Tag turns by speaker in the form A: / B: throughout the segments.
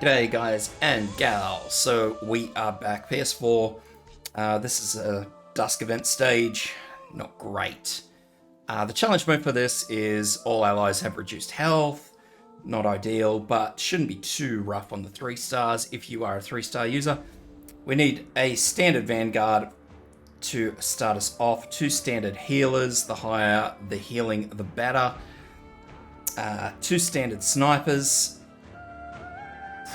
A: G'day guys and gals, so we are back, PS4. This is a Dusk event stage, not great. The challenge mode for this is all allies have reduced health, not ideal, but shouldn't be too rough on the 3 stars if you are a 3-star user. We need a standard vanguard to start us off, 2 standard healers, the higher the healing the better, 2 standard snipers.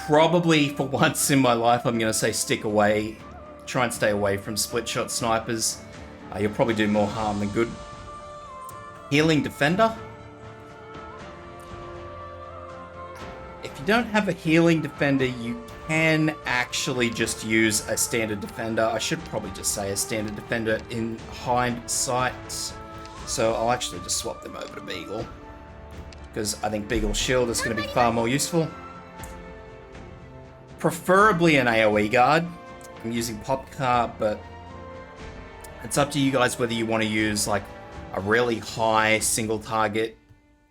A: Probably for once in my life, I'm going to say stick away. Try and stay away from split shot snipers. You'll probably do more harm than good. Healing defender. If you don't have a healing defender, you can actually just use a standard defender. I should probably just say a standard defender in hindsight. So I'll actually just swap them over to Beagle, because I think Beagle's shield is going to be far more useful. Preferably an AoE guard. I'm using Popcar, but it's up to you guys whether you want to use like a really high single target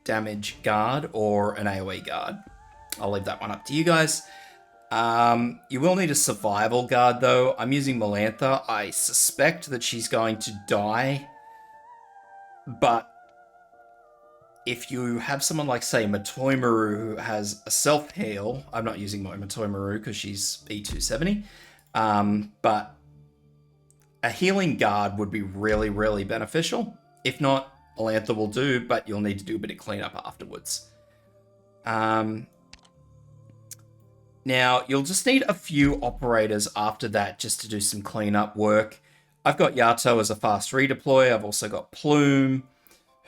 A: damage guard or an AoE guard. I'll leave that one up to you guys. You will need a survival guard though. I'm using Melantha. I suspect that she's going to die, but if you have someone like, say, Matoimaru, who has a self-heal, I'm not using my Matoimaru because she's E270, but a healing guard would be really, really beneficial. If not, Melantha will do, but you'll need to do a bit of cleanup afterwards. Now, you'll just need a few operators after that just to do some cleanup work. I've got Yato as a fast redeploy. I've also got Plume,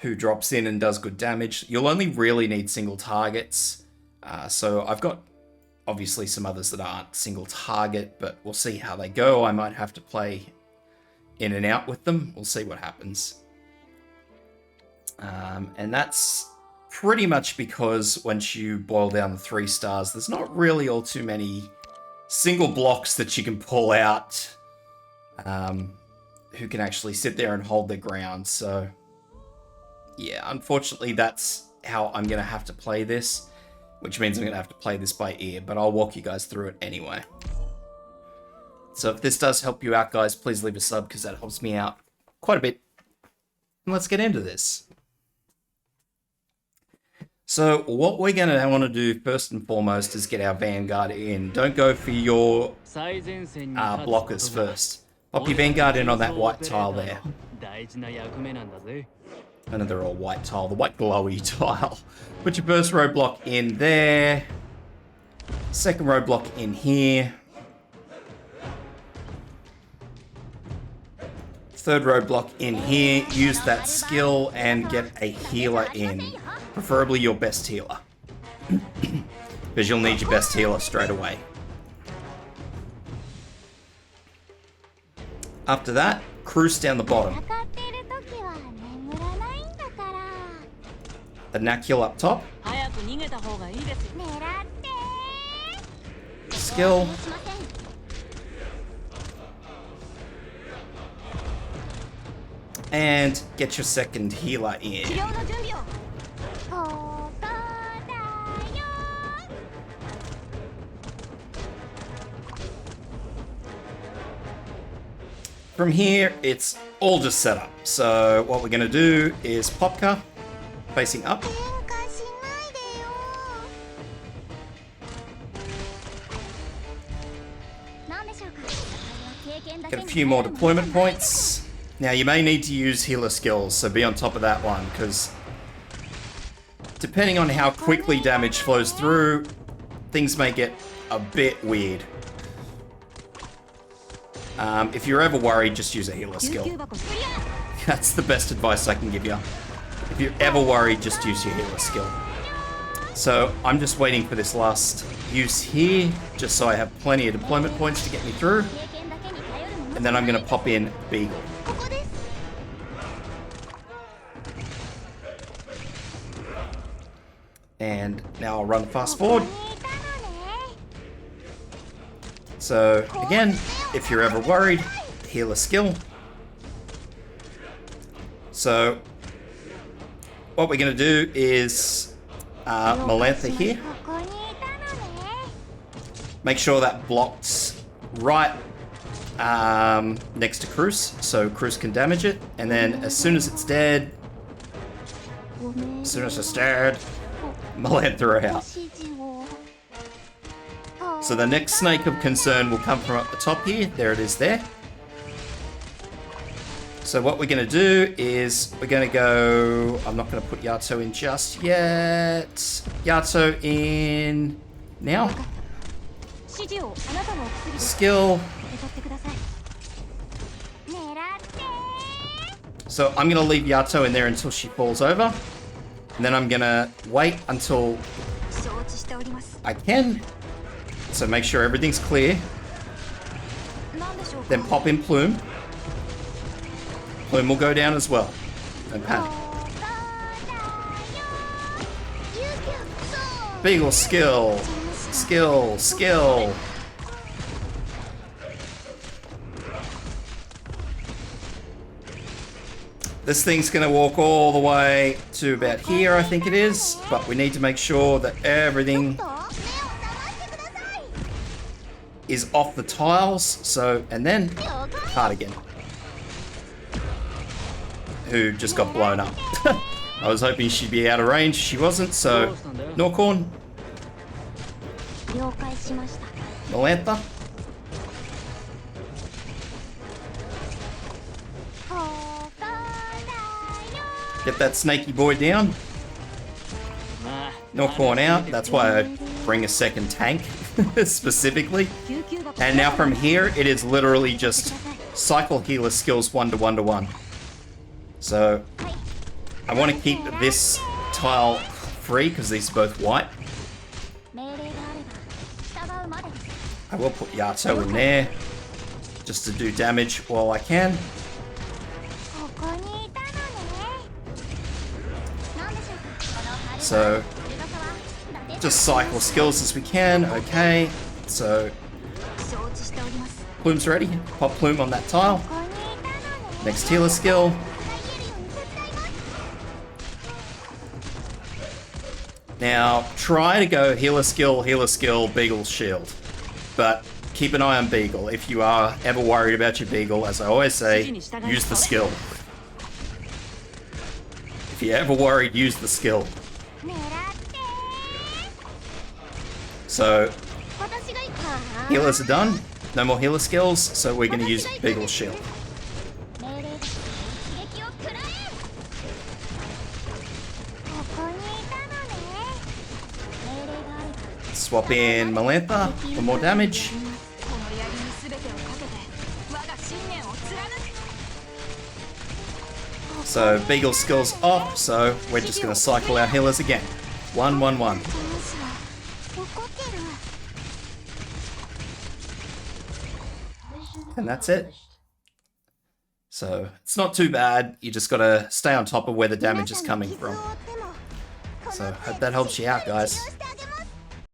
A: who drops in and does good damage. You'll only really need single targets. So I've got obviously some others that aren't single target, but we'll see how they go. I might have to play in and out with them. We'll see what happens. And that's pretty much because once you boil down the 3 stars, there's not really all too many single blocks that you can pull out who can actually sit there and hold their ground. So yeah, unfortunately, that's how I'm going to have to play this, which means I'm going to have to play this by ear, but I'll walk you guys through it anyway. So if this does help you out, guys, please leave a sub, because that helps me out quite a bit. And let's get into this. So what we're going to want to do first and foremost is get our Vanguard in. Don't go for your blockers first. Pop your Vanguard in on that white tile there. I know they're all white tile, the white glowy tile. Put your first roadblock in there. Second roadblock in here. Third roadblock in here. Use that skill and get a healer in. Preferably your best healer. Because you'll need your best healer straight away. After that, cruise down the bottom. The Nakul up top. Skill. And get your second healer in. From here, it's all just set up. So what we're going to do is Popka, facing up. Get a few more deployment points. Now you may need to use healer skills, so be on top of that one, because depending on how quickly damage flows through, things may get a bit weird. If you're ever worried, just use a healer skill. That's the best advice I can give you. If you're ever worried, just use your healer skill. So I'm just waiting for this last use here, just so I have plenty of deployment points to get me through. And then I'm going to pop in Beagle. And now I'll run fast forward. So again, if you're ever worried, healer skill. So what we're going to do is Melantha here. Make sure that blocks right next to Cruz, so Cruz can damage it. And then as soon as it's dead, Melantha her out. So the next snake of concern will come from up the top here. There it is there. So what we're going to do is we're going to go... I'm not going to put Yato in just yet. Yato in now. Skill. So I'm going to leave Yato in there until she falls over. And then I'm going to wait until I can. So make sure everything's clear. Then pop in Plume. Plume will go down as well. Don't panic. Beagle skill. Skill. Skill. This thing's going to walk all the way to about here, I think it is. But we need to make sure that everything is off the tiles. So, and then Cardigan, who just got blown up. I was hoping she'd be out of range. She wasn't, so Norcorn. Melantha. Get that snaky boy down. Norcorn out. That's why I bring a second tank specifically. And now from here, it is literally just cycle healer skills 1 to 1 to 1. So I want to keep this tile free because these are both white. I will put Yato in there just to do damage while I can. So just cycle skills as we can. Okay, so Plume's ready. Pop Plume on that tile. Next healer skill. Now try to go healer skill, Beagle shield. But keep an eye on Beagle. If you are ever worried about your Beagle, as I always say, use the skill. If you're ever worried, use the skill. So, healers are done. No more healer skills, so we're going to use Beagle shield. Swap in Melantha for more damage. So Beagle skills off, so we're just going to cycle our healers again. 1, 1, 1. And that's it. So it's not too bad. You just got to stay on top of where the damage is coming from. So hope that helps you out, guys.